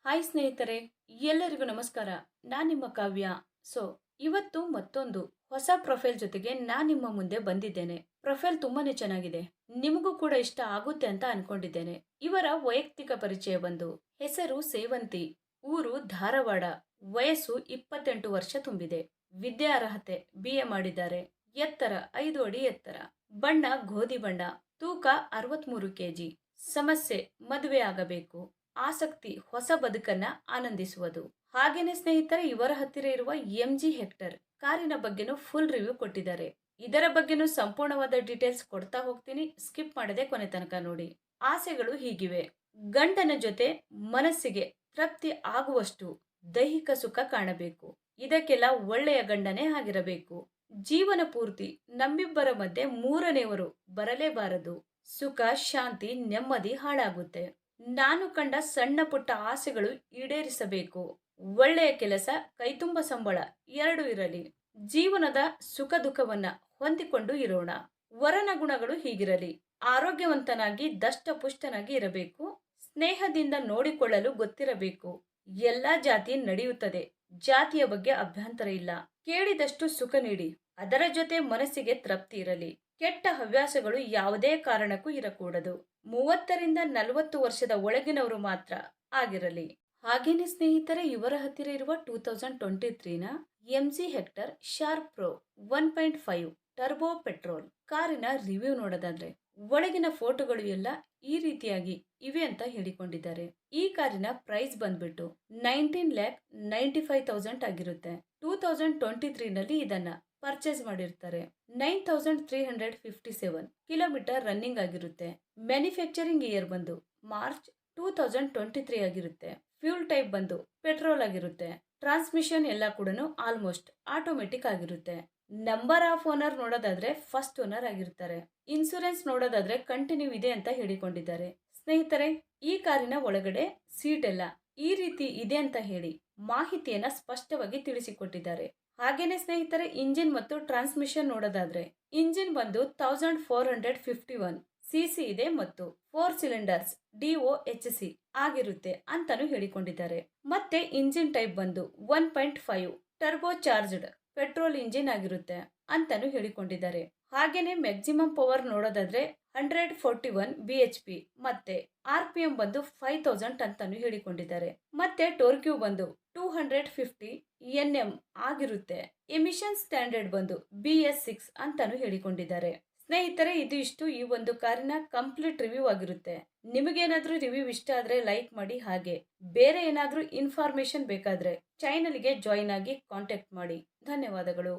Hi ಸ್ನೇಹಿತರೆ, ಎಲ್ಲರಿಗೂ ನಮಸ್ಕಾರ. ನಾನು ನಿಮ್ಮ ಕಾವ್ಯ. ಸೊ, ಇವತ್ತು ಮತ್ತೊಂದು ಹೊಸ ಪ್ರೊಫೈಲ್ ಜೊತೆಗೆ ನಾನು ನಿಮ್ಮ ಮುಂದೆ ಬಂದಿದ್ದೇನೆ. ಪ್ರೊಫೈಲ್ ತುಂಬಾನೇ ಚೆನ್ನಾಗಿದೆ. ನಿಮಗೂ ಕೂಡ ಇಷ್ಟ ಆಗುತ್ತೆ ಅಂತ ಅನ್ಕೊಂಡಿದ್ದೇನೆ. ಇವರ ವೈಯಕ್ತಿಕ ಪರಿಚಯ ಬಂದು ಹೆಸರು ಸೇವಂತಿ, ಊರು ಧಾರವಾಡ, ವಯಸ್ಸು 28 ವರ್ಷ ತುಂಬಿದೆ. ವಿದ್ಯಾರ್ಹತೆ BA ಮಾಡಿದ್ದಾರೆ. ಎತ್ತರ 5 ಅಡಿ ಎತ್ತರ. ಬಣ್ಣ ಗೋಧಿ ಬಣ್ಣ. ತೂಕ 63 ಕೆಜಿ. ಸಮಸ್ಯೆ ಮದುವೆ ಆಗಬೇಕು. ಆಸಕ್ತಿ ಹೊಸ ಬದುಕನ್ನ ಆನಂದಿಸುವುದು. ಹಾಗೇನೆ ಸ್ನೇಹಿತರೆ, ಇವರ ಹತ್ತಿರ ಇರುವ MG ಹೆಕ್ಟರ್ ಕಾರಿನ ಬಗ್ಗೆನೂ ಫುಲ್ ರಿವ್ಯೂ ಕೊಟ್ಟಿದ್ದಾರೆ. ಇದರ ಬಗ್ಗೆನೂ ಸಂಪೂರ್ಣವಾದ ಡೀಟೇಲ್ಸ್ ಕೊಡ್ತಾ ಹೋಗ್ತೀನಿ. ಸ್ಕಿಪ್ ಮಾಡದೆ ಕೊನೆ ತನಕ ನೋಡಿ. ಆಸೆಗಳು ಹೀಗಿವೆ: ಗಂಡನ ಜೊತೆ ಮನಸ್ಸಿಗೆ ತೃಪ್ತಿ ಆಗುವಷ್ಟು ದೈಹಿಕ ಸುಖ ಕಾಣಬೇಕು. ಇದಕ್ಕೆಲ್ಲ ಒಳ್ಳೆಯ ಗಂಡನೇ ಆಗಿರಬೇಕು. ಜೀವನ ಪೂರ್ತಿ ನಮ್ಮಿಬ್ಬರ ಮಧ್ಯೆ ಮೂರನೆಯವರು ಬರಲೇಬಾರದು. ಸುಖ, ಶಾಂತಿ, ನೆಮ್ಮದಿ ಹಾಳಾಗುತ್ತೆ. ನಾನು ಕಂಡ ಸಣ್ಣ ಪುಟ್ಟ ಆಸೆಗಳು ಈಡೇರಿಸಬೇಕು. ಒಳ್ಳೆಯ ಕೆಲಸ, ಕೈತುಂಬ ಸಂಬಳ ಎರಡೂ ಇರಲಿ. ಜೀವನದ ಸುಖ ದುಃಖವನ್ನ ಹೊಂದಿಕೊಂಡು ಇರೋಣ. ವರನ ಗುಣಗಳು ಹೀಗಿರಲಿ: ಆರೋಗ್ಯವಂತನಾಗಿ ದಷ್ಟಪುಷ್ಟನಾಗಿ ಇರಬೇಕು. ಸ್ನೇಹದಿಂದ ನೋಡಿಕೊಳ್ಳಲು ಗೊತ್ತಿರಬೇಕು. ಎಲ್ಲಾ ಜಾತಿ ನಡೆಯುತ್ತದೆ. ಜಾತಿಯ ಬಗ್ಗೆ ಅಭ್ಯಂತರ ಇಲ್ಲ. ಕೇಳಿದಷ್ಟು ಸುಖ ನೀಡಿ. ಅದರ ಜೊತೆ ಮನಸ್ಸಿಗೆ ತೃಪ್ತಿ ಇರಲಿ. ಕೆಟ್ಟ ಹವ್ಯಾಸಗಳು ಯಾವುದೇ ಕಾರಣಕ್ಕೂ ಇರಕೂಡದು. 30ರಿಂದ 40 ವರ್ಷದ ಒಳಗಿನವರು ಮಾತ್ರ ಆಗಿರಲಿ. ಹಾಗೇನೆ ಸ್ನೇಹಿತರೆ, ಇವರ ಹತ್ತಿರ ಇರುವ 2023ನ MG hectare sharp pro 1.5 turbo petrol ಕಾರಿನ ರಿವ್ಯೂ ನೋಡೋದಾದ್ರೆ, ಒಳಗಿನ ಫೋಟೋಗಳು ಎಲ್ಲ ಈ ರೀತಿಯಾಗಿ ಇವೆ ಅಂತ ಹೇಳಿಕೊಂಡಿದ್ದಾರೆ. ಈ ಕಾರಿನ ಪ್ರೈಸ್ ಬಂದ್ಬಿಟ್ಟು 19,95,000 ಆಗಿರುತ್ತೆ. 2023ನಲ್ಲಿ ಇದನ್ನ ಪರ್ಚೇಸ್ ಮಾಡಿರ್ತಾರೆ. 9,357 ಕಿಲೋಮೀಟರ್ ರನ್ನಿಂಗ್ ಆಗಿರುತ್ತೆ. ಮ್ಯಾನುಫ್ಯಾಕ್ಚರಿಂಗ್ ಇಯರ್ ಬಂದು ಮಾರ್ಚ್ 2023 ಆಗಿರುತ್ತೆ. ಫ್ಯೂಲ್ ಟೈಪ್ ಬಂದು ಪೆಟ್ರೋಲ್ ಆಗಿರುತ್ತೆ. ಟ್ರಾನ್ಸ್ಮಿಷನ್ ಎಲ್ಲ ಕೂಡ ಆಲ್ಮೋಸ್ಟ್ ಆಟೋಮೆಟಿಕ್ ಆಗಿರುತ್ತೆ. ನಂಬರ್ ಆಫ್ ಓನರ್ ನೋಡೋದಾದ್ರೆ ಫಸ್ಟ್ ಓನರ್ ಆಗಿರ್ತಾರೆ. ಇನ್ಸೂರೆನ್ಸ್ ನೋಡೋದಾದ್ರೆ ಕಂಟಿನ್ಯೂ ಇದೆ ಅಂತ ಹೇಳಿಕೊಂಡಿದ್ದಾರೆ. ಸ್ನೇಹಿತರೆ, ಈ ಕಾರಿನ ಒಳಗಡೆ ಸೀಟ್ ಎಲ್ಲ ಈ ರೀತಿ ಇದೆ ಅಂತ ಹೇಳಿ ಮಾಹಿತಿಯನ್ನ ಸ್ಪಷ್ಟವಾಗಿ ತಿಳಿಸಿಕೊಟ್ಟಿದ್ದಾರೆ. ಹಾಗೇನೆ ಸ್ನೇಹಿತರೆ, ಇಂಜಿನ್ ಮತ್ತು ಟ್ರಾನ್ಸ್ಮಿಷನ್ ನೋಡೋದಾದ್ರೆ, ಇಂಜಿನ್ ಬಂದು 1451 cc ಇದೆ ಮತ್ತು 4 ಸಿಲಿಂಡರ್ಸ್ DOHC ಆಗಿರುತ್ತೆ ಅಂತಾನು ಹೇಳಿಕೊಂಡಿದ್ದಾರೆ. ಮತ್ತೆ ಇಂಜಿನ್ ಟೈಪ್ ಬಂದು 1.5 ಟರ್ಬೋ ಚಾರ್ಜ್ಡ್ ಪೆಟ್ರೋಲ್ ಇಂಜಿನ್ ಆಗಿರುತ್ತೆ ಅಂತಾನು ಹೇಳಿಕೊಂಡಿದ್ದಾರೆ. ಹಾಗೇನೆ ಮ್ಯಾಕ್ಸಿಮಮ್ ಪವರ್ ನೋಡೋದಾದ್ರೆ 141 BHP ಮತ್ತೆ RPM ಬಂದು 5000 ಅಂತಾನು ಹೇಳಿಕೊಂಡಿದ್ದಾರೆ. ಮತ್ತೆ ಟೋರ್ಕ್ಯೂ ಬಂದು 250 Nm ಆಗಿರುತ್ತೆ. ಎಮಿಷನ್ ಸ್ಟ್ಯಾಂಡರ್ಡ್ ಬಂದು BS6 ಅಂತಾನು ಹೇಳಿಕೊಂಡಿದ್ದಾರೆ. ಸ್ನೇಹಿತರೆ, ಇದು ಇಷ್ಟು ಈ ಒಂದು ಕಾರಿನ ಕಂಪ್ಲೀಟ್ ರಿವ್ಯೂ ಆಗಿರುತ್ತೆ. ನಿಮಗೇನಾದ್ರೂ ರಿವ್ಯೂ ಇಷ್ಟ ಆದ್ರೆ ಲೈಕ್ ಮಾಡಿ. ಹಾಗೆ ಬೇರೆ ಏನಾದ್ರೂ ಇನ್ಫಾರ್ಮೇಶನ್ ಬೇಕಾದ್ರೆ ಚಾನೆಲ್ಗೆ ಜಾಯಿನ್ ಆಗಿ ಕಾಂಟ್ಯಾಕ್ಟ್ ಮಾಡಿ. ಧನ್ಯವಾದಗಳು.